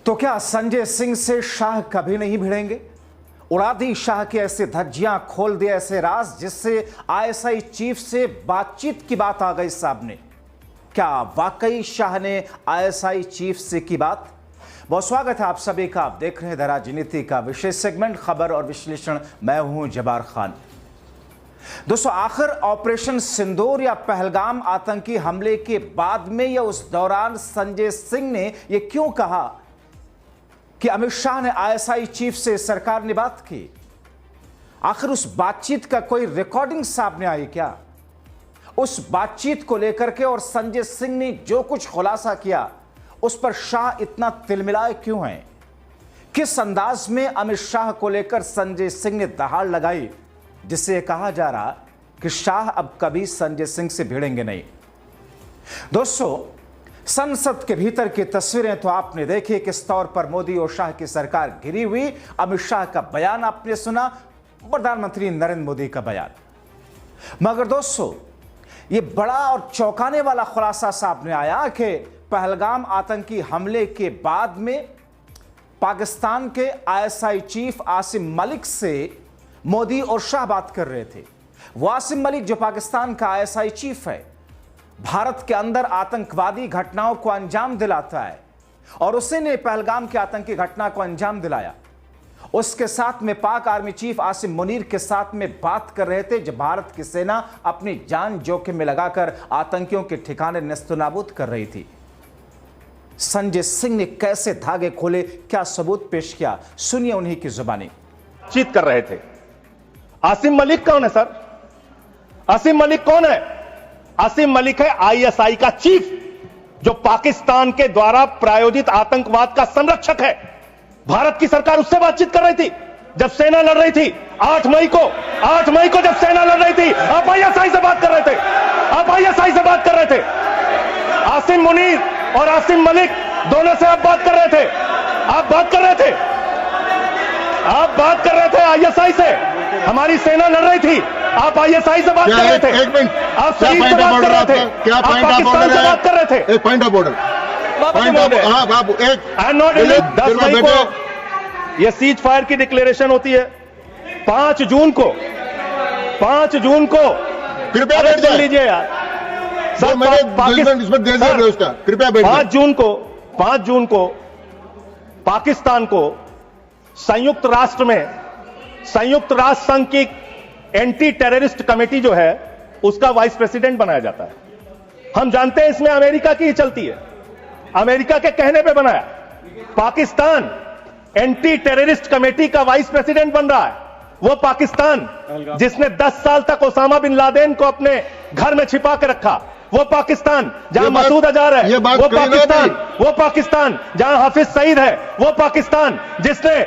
तो क्या संजय सिंह से शाह कभी नहीं भिड़ेंगे? उड़ा दी शाह के ऐसे धज्जियां, खोल दिया ऐसे राज जिससे आईएसआई चीफ से बातचीत की बात आ गई सामने। क्या वाकई शाह ने आईएसआई चीफ से की बात? बहुत स्वागत है आप सभी का। आप देख रहे हैं द राजनीति का विशेष सेगमेंट खबर और विश्लेषण। मैं हूं जबार खान। दोस्तों, आखिर ऑपरेशन सिंदूर या पहलगाम आतंकी हमले के बाद में या उस दौरान संजय सिंह ने यह क्यों कहा कि अमित शाह ने आईएसआई चीफ से सरकार ने बात की? आखिर उस बातचीत का कोई रिकॉर्डिंग सामने आई क्या? उस बातचीत को लेकर के और संजय सिंह ने जो कुछ खुलासा किया उस पर शाह इतना तिलमिलाए क्यों हैं? किस अंदाज में अमित शाह को लेकर संजय सिंह ने दहाड़ लगाई जिससे कहा जा रहा कि शाह अब कभी संजय सिंह से भिड़ेंगे नहीं? दोस्तों, संसद के भीतर की तस्वीरें तो आपने देखी, किस तौर पर मोदी और शाह की सरकार घिरी हुई। अमित शाह का बयान आपने सुना, प्रधानमंत्री नरेंद्र मोदी का बयान। मगर दोस्तों, यह बड़ा और चौंकाने वाला खुलासा सामने आया कि पहलगाम आतंकी हमले के बाद में पाकिस्तान के आईएसआई चीफ आसिम मलिक से मोदी और शाह बात कर रहे थे। वो आसिम मलिक जो पाकिस्तान का आईएसआई चीफ है, भारत के अंदर आतंकवादी घटनाओं को अंजाम दिलाता है और उसी ने पहलगाम की आतंकी घटना को अंजाम दिलाया। उसके साथ में पाक आर्मी चीफ आसिम मुनीर के साथ में बात कर रहे थे जब भारत की सेना अपनी जान जोखिम में लगाकर आतंकियों के ठिकाने नेस्तनाबूद कर रही थी। संजय सिंह ने कैसे धागे खोले, क्या सबूत पेश किया, सुनिए उन्हीं की जुबानी। बातचीत कर रहे थे। आसिम मलिक कौन है सर? आसिम मलिक कौन है? आसिम मलिक है आईएसआई का चीफ, जो पाकिस्तान के द्वारा प्रायोजित आतंकवाद का संरक्षक है। भारत की सरकार उससे बातचीत कर रही थी जब सेना लड़ रही थी। 8 मई को जब सेना लड़ रही थी, आप आईएसआई से बात कर रहे थे। आप आईएसआई से बात कर रहे थे। आसिम मुनीर और आसिम मलिक दोनों से आप बात कर रहे थे। आप बात कर रहे थे आईएसआई से। हमारी सेना लड़ रही थी, आप आईएसआई से बात कर रहे थे। एक मिनट, आप शहीद से बात कर रहे थे। क्या पॉइंट ऑफ ऑर्डर है? बात कर रहे थे। एक पॉइंट ऑफ ऑर्डर। दस मई को यह सीज फायर की डिक्लेरेशन होती है। 5 जून को कृपया बैठ कर लीजिए यार सर। कृपया बैठ। 5 जून को पाकिस्तान को संयुक्त राष्ट्र संघ की एंटी टेररिस्ट कमेटी जो है उसका वाइस प्रेसिडेंट बनाया जाता है। हम जानते हैं इसमें अमेरिका की ही चलती है। अमेरिका के कहने पे बनाया। पाकिस्तान एंटी टेररिस्ट कमेटी का वाइस प्रेसिडेंट बन रहा है। वो पाकिस्तान जिसने 10 साल तक ओसामा बिन लादेन को अपने घर में छिपा के रखा। वो पाकिस्तान जहां मसूद अजहर है। वो पाकिस्तान जहां हाफिज सईद है। वो पाकिस्तान जिसने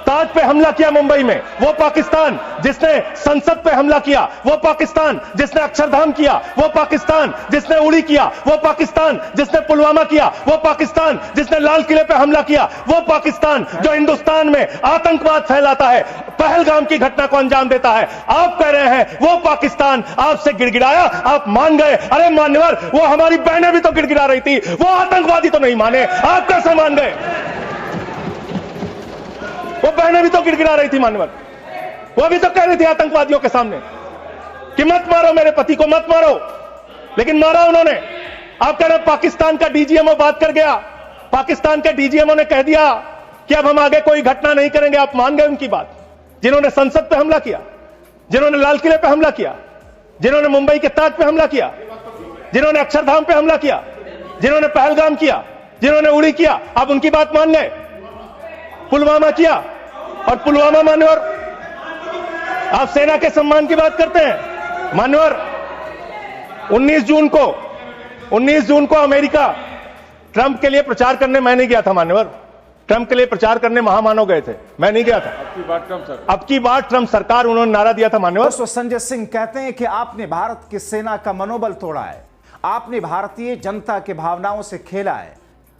ताज पे हमला किया मुंबई में। वो पाकिस्तान जिसने संसद पे हमला किया। वो पाकिस्तान जिसने अक्षरधाम किया। वो पाकिस्तान जिसने उड़ी किया। वो पाकिस्तान जिसने पुलवामा किया। वो पाकिस्तान जिसने लाल किले पे हमला किया। वो पाकिस्तान जो हिंदुस्तान में आतंकवाद फैलाता है, पहलगाम की घटना को अंजाम देता है। आप कह रहे हैं वो पाकिस्तान आपसे गिड़गिड़ाया, आप मान गए। अरे मान्यवर, वो हमारी बहनें भी तो गिड़गिड़ा रही थी। वो आतंकवादी तो नहीं माने, आप कैसे मान गए? वो बहनें भी तो गिड़गिड़ा रही थी मान्यवर। वो भी तो कह रही थी आतंकवादियों के सामने कि मत मारो मेरे पति को, मत मारो, लेकिन मारा उन्होंने। आप कह रहे पाकिस्तान का डीजीएमओ बात कर गया। पाकिस्तान के डीजीएमओ ने कह दिया कि अब हम आगे कोई घटना नहीं करेंगे। आप मान गए उनकी बात? जिन्होंने संसद पे हमला किया, जिन्होंने लाल किले पे हमला किया, जिन्होंने मुंबई के ताज पे हमला किया, जिन्होंने अक्षरधाम पे हमला किया, जिन्होंने पहलगाम किया, जिन्होंने उड़ी किया, आप उनकी बात मान गए? पुलवामा किया, और पुलवामा मान्यवर आप सेना के सम्मान की बात करते हैं मान्यवर। 19 जून को अमेरिका ट्रंप के लिए प्रचार करने मैं नहीं गया था मान्यवर। ट्रंप के लिए प्रचार करने महामानव गए थे, मैं नहीं गया था। अब की बार ट्रंप सरकार, उन्होंने नारा दिया था मान्यवर। दोस्तों, संजय सिंह कहते हैं कि आपने भारत की सेना का मनोबल तोड़ा है, आपने भारतीय जनता की भावनाओं से खेला है,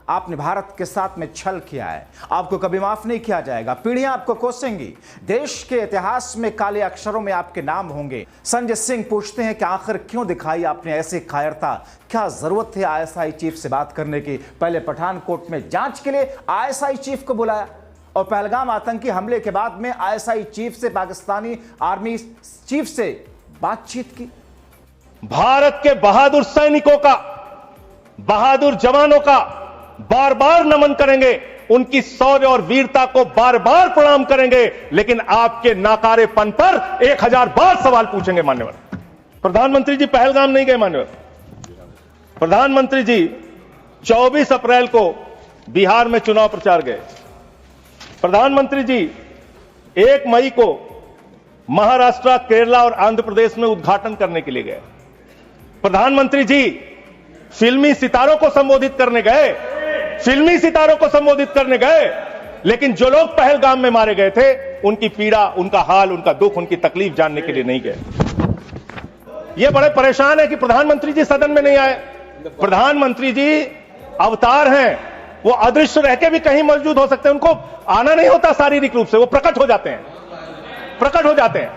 आपने भारत के साथ में छल किया है, आपको कभी माफ नहीं किया जाएगा। पीढ़ियां आपको कोसेंगी, देश के इतिहास में काले अक्षरों में आपके नाम होंगे। संजय सिंह पूछते हैं कि आखिर क्यों दिखाई आपने ऐसी कायरता, क्या जरूरत थी आईएसआई चीफ से बात करने की? पहले पठानकोट में जांच के लिए आईएसआई चीफ को बुलाया और पहलगाम आतंकी हमले के बाद में आईएसआई चीफ से, पाकिस्तानी आर्मी चीफ से बातचीत की। भारत के बहादुर सैनिकों का, बहादुर जवानों का बार बार नमन करेंगे, उनकी शौर्य और वीरता को बार बार प्रणाम करेंगे, लेकिन आपके नाकारेपन पर 1000 बार सवाल पूछेंगे। मान्यवर प्रधानमंत्री जी पहलगाम नहीं गए। मान्यवर प्रधानमंत्री जी 24 अप्रैल को बिहार में चुनाव प्रचार गए। प्रधानमंत्री जी 1 मई को महाराष्ट्र, केरला और आंध्र प्रदेश में उद्घाटन करने के लिए गए। प्रधानमंत्री जी फिल्मी सितारों को संबोधित करने गए, फिल्मी सितारों को संबोधित करने गए, लेकिन जो लोग पहलगाम में मारे गए थे उनकी पीड़ा, उनका हाल, उनका दुख, उनकी तकलीफ जानने के लिए नहीं गए। ये बड़े परेशान है कि प्रधानमंत्री जी सदन में नहीं आए। प्रधानमंत्री जी अवतार हैं, वो अदृश्य रह के भी कहीं मौजूद हो सकते हैं, उनको आना नहीं होता शारीरिक रूप से, वो प्रकट हो जाते हैं, प्रकट हो जाते हैं।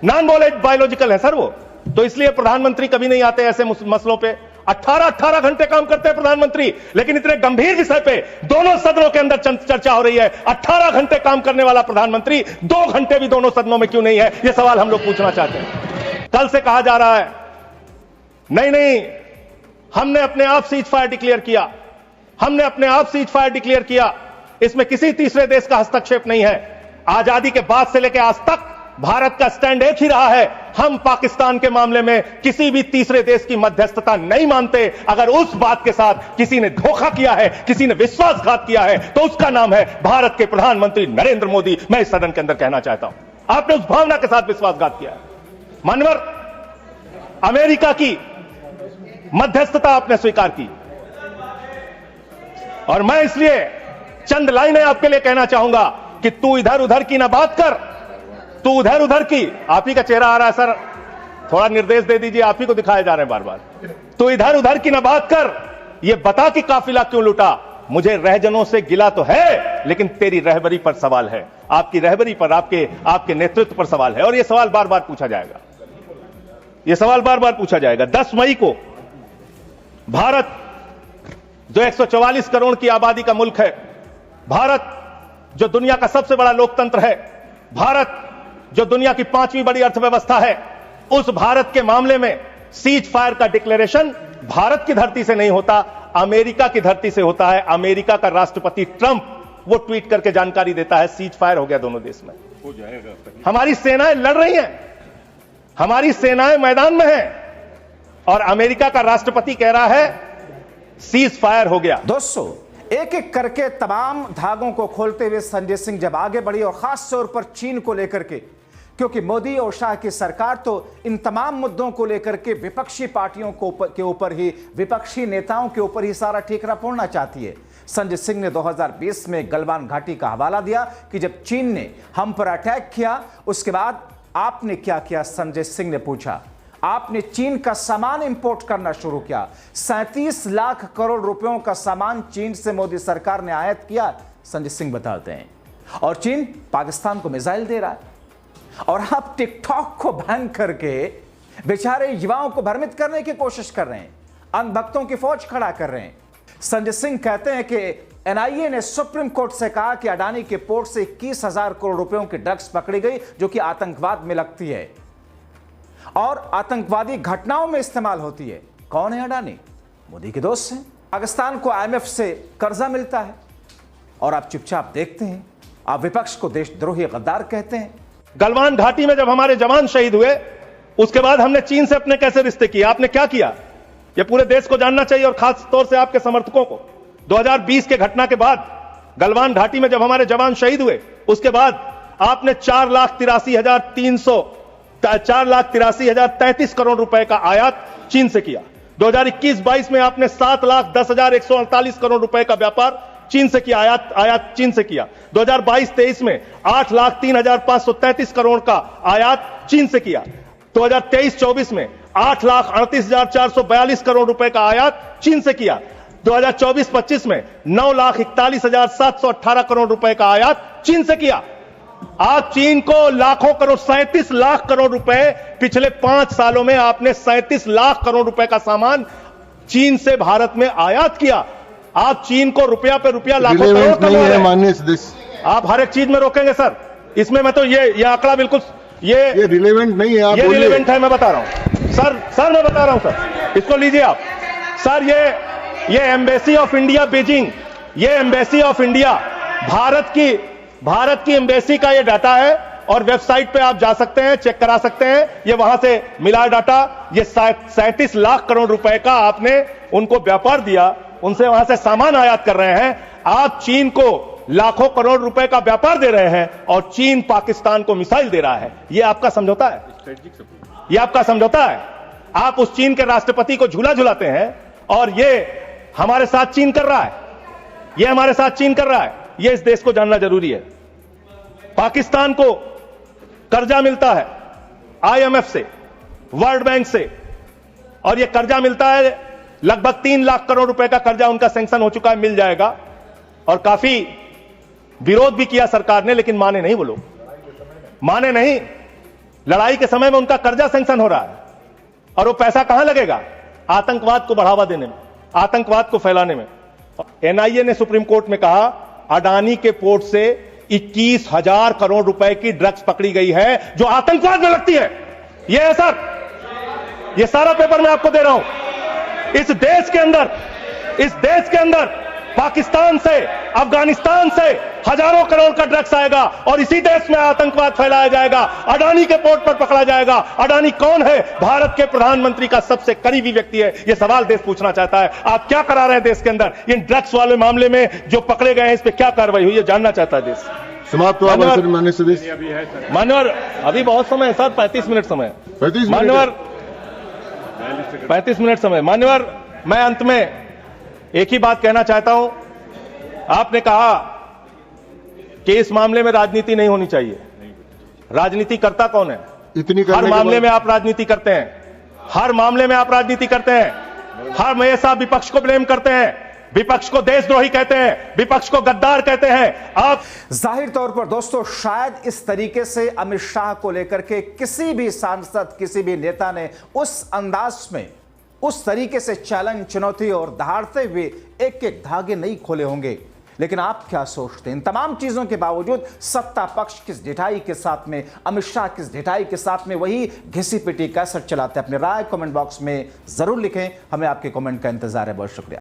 नॉन बायोलॉजिकल है सर वो, तो इसलिए प्रधानमंत्री कभी नहीं आते ऐसे मसलों पे। 18 घंटे काम करते हैं प्रधानमंत्री, लेकिन इतने गंभीर विषय पे दोनों सदनों के अंदर चर्चा हो रही है। 18 घंटे काम करने वाला प्रधानमंत्री 2 घंटे भी दोनों सदनों में क्यों नहीं है, यह सवाल हम लोग पूछना चाहते हैं। कल से कहा जा रहा है नहीं, हमने अपने आप सीज फायर डिक्लेयर किया, हमने अपने आप सीज फायर डिक्लेयर किया, इसमें किसी तीसरे देश का हस्तक्षेप नहीं है। आजादी के बाद से लेकर आज तक भारत का स्टैंड एक ही रहा है, हम पाकिस्तान के मामले में किसी भी तीसरे देश की मध्यस्थता नहीं मानते। अगर उस बात के साथ किसी ने धोखा किया है, किसी ने विश्वासघात किया है, तो उसका नाम है भारत के प्रधानमंत्री नरेंद्र मोदी। मैं इस सदन के अंदर कहना चाहता हूं, आपने उस भावना के साथ विश्वासघात किया है। मानवर अमेरिका की मध्यस्थता आपने स्वीकार की, और मैं इसलिए चंद लाइनें आपके लिए कहना चाहूंगा कि तू इधर उधर की ना बात कर, तू उधर उधर की। आप ही का चेहरा आ रहा है सर, थोड़ा निर्देश दे दीजिए, आप ही को दिखाए जा रहे हैं बार बार। तू इधर उधर की ना बात कर, ये बता कि काफिला क्यों लूटा। मुझे रहजनों से गिला तो है, लेकिन तेरी रहबरी पर सवाल है, आपकी रहबरी पर, आपके नेतृत्व पर सवाल है, और यह सवाल बार बार पूछा जाएगा, यह सवाल बार बार पूछा जाएगा। 10 मई को भारत जो 144 करोड़ की आबादी का मुल्क है, भारत जो दुनिया का सबसे बड़ा लोकतंत्र है, भारत जो दुनिया की 5वीं बड़ी अर्थव्यवस्था है, उस भारत के मामले में सीज फायर का डिक्लेरेशन भारत की धरती से नहीं होता, अमेरिका की धरती से होता है। अमेरिका का राष्ट्रपति ट्रंप वो ट्वीट करके जानकारी देता है सीज फायर हो गया दोनों देश में, हो जाएगा। हमारी सेनाएं लड़ रही हैं, हमारी सेनाएं मैदान में हैं, और अमेरिका का राष्ट्रपति कह रहा है सीज फायर हो गया। दोस्तों, एक एक करके तमाम धागों को खोलते हुए संजय सिंह जब आगे बढ़ी, और खास तौर पर चीन को लेकर के, क्योंकि मोदी और शाह की सरकार तो इन तमाम मुद्दों को लेकर के विपक्षी पार्टियों के ऊपर ही, विपक्षी नेताओं के ऊपर ही सारा ठीकरा फोड़ना चाहती है। संजय सिंह ने 2020 में गलवान घाटी का हवाला दिया कि जब चीन ने हम पर अटैक किया, उसके बाद आपने क्या किया? संजय सिंह ने पूछा। आपने चीन का सामान इंपोर्ट करना शुरू किया। 37 लाख करोड़ रुपयों का सामान चीन से मोदी सरकार ने आयात किया, संजय सिंह बताते हैं। और चीन पाकिस्तान को मिसाइल दे रहा है, और आप टिकटॉक को बैन करके बेचारे युवाओं को भ्रमित करने की कोशिश कर रहे हैं, अंधभक्तों की फौज खड़ा कर रहे हैं। संजय सिंह कहते हैं कि एनआईए ने सुप्रीम कोर्ट से कहा कि अडानी के पोर्ट से 21,000 करोड़ रुपयों की ड्रग्स पकड़ी गई, जो कि आतंकवाद में लगती है और आतंकवादी घटनाओं में इस्तेमाल होती है। कौन है अडानी? मोदी के दोस्त हैं। पाकिस्तान को आईएमएफ से कर्जा मिलता है, और आप चुपचाप देखते हैं। आप विपक्ष को देशद्रोही गद्दार कहते हैं। गलवान घाटी में जब हमारे जवान शहीद हुए, उसके बाद हमने चीन से अपने कैसे रिश्ते किए, आपने क्या किया, यह पूरे देश को जानना चाहिए, और खास तौर से आपके समर्थकों को। 2020 के घटना के बाद गलवान घाटी में जब हमारे जवान शहीद हुए, उसके बाद आपने 4,83,033 करोड़ रुपए का आयात चीन से किया। 2021-22 में आपने 7,10,148 करोड़ रुपए का व्यापार चीन से किया, आयात चीन से किया। 2022-23 में 8,03,533 करोड़ का आयात चीन से किया। 2023-24 में 8,38,442 करोड़ रुपए का आयात चीन से किया। 2024-25 में 9,41,718 करोड़ रुपए का आयात चीन से किया। आप चीन को लाखों करोड़ 37 लाख करोड़ रुपए पिछले 5 सालों में आपने 37 लाख करोड़ रुपए का सामान चीन से भारत में आयात किया। आप चीन को रुपया पे रुपया लाखों करोड़ रिलेवेंट नहीं कमा रहे है हैं। माननीय सदस्य, आप हर एक चीज में रोकेंगे सर। इसमें मैं तो ये आंकड़ा बिल्कुल ये रिलेवेंट नहीं है। आप ये बोलिए। रिलेवेंट है, मैं बता रहा हूं सर मैं बता रहा हूं सर, इसको लीजिए आप सर। ये एम्बेसी ऑफ इंडिया बीजिंग, ये एम्बेसी ऑफ इंडिया भारत की एम्बेसी का ये डाटा है और वेबसाइट पे आप जा सकते हैं, चेक करा सकते हैं। ये वहां से मिला डाटा। ये 37 लाख करोड़ रुपए का आपने उनको व्यापार दिया, उनसे वहां से सामान आयात कर रहे हैं। आप चीन को लाखों करोड़ रुपए का व्यापार दे रहे हैं और चीन पाकिस्तान को मिसाइल दे रहा है। यह आपका समझौता है, यह आपका समझौता है। आप उस चीन के राष्ट्रपति को झूला झुलाते हैं और ये हमारे साथ चीन कर रहा है, यह हमारे साथ चीन कर रहा है। यह इस देश को जानना जरूरी है। पाकिस्तान को कर्जा मिलता है IMF से, वर्ल्ड बैंक से, और यह कर्जा मिलता है लगभग 3 लाख करोड़ रुपए का कर्जा उनका सैंक्शन हो चुका है, मिल जाएगा। और काफी विरोध भी किया सरकार ने, लेकिन माने नहीं, वो लोग माने नहीं। लड़ाई के समय में उनका कर्जा सैंक्शन हो रहा है और वो पैसा कहां लगेगा? आतंकवाद को बढ़ावा देने में, आतंकवाद को फैलाने में। NIA ने सुप्रीम कोर्ट में कहा अडानी के पोर्ट से 21,000 करोड़ रुपए की ड्रग्स पकड़ी गई है जो आतंकवाद में लगती है। यह है सर, यह सारा पेपर मैं आपको दे रहा हूं। इस देश के अंदर पाकिस्तान से, अफगानिस्तान से हजारों करोड़ का ड्रग्स आएगा और इसी देश में आतंकवाद फैलाया जाएगा। अडानी के पोर्ट पर पकड़ा जाएगा। अडानी कौन है? भारत के प्रधानमंत्री का सबसे करीबी व्यक्ति है। यह सवाल देश पूछना चाहता है, आप क्या करा रहे हैं देश के अंदर? इन ड्रग्स वाले मामले में जो पकड़े गए हैं, इस पर क्या कार्रवाई हुई है, जानना चाहता है देश। समाप्त हुआ माननीय सदस्य। मान्यवर, अभी बहुत समय है सर, 35 मिनट समय। 35 मान्यवर, 35 मिनट समय। मान्यवर, मैं अंत में एक ही बात कहना चाहता हूं। आपने कहा कि इस मामले में राजनीति नहीं होनी चाहिए। राजनीति करता कौन है? इतनी हर मामले में आप राजनीति करते हैं, हर मामले में आप राजनीति करते हैं। हर हमेशा विपक्ष को ब्लेम करते हैं, विपक्ष को देशद्रोही कहते हैं, विपक्ष को गद्दार कहते हैं आप। जाहिर तौर पर दोस्तों, शायद इस तरीके से अमित शाह को लेकर के किसी भी सांसद, किसी भी नेता ने उस अंदाज में, उस तरीके से चैलेंज, चुनौती और दहाड़ते हुए एक एक धागे नहीं खोले होंगे। लेकिन आप क्या सोचते हैं? इन तमाम चीजों के बावजूद सत्ता पक्ष किस ढिठाई के साथ में, अमित शाह किस ढिठाई के साथ में वही घिसी पिटी कैसेट चलाते हैं? अपनी राय कमेंट बॉक्स में जरूर लिखें। हमें आपके कमेंट का इंतजार है। बहुत शुक्रिया।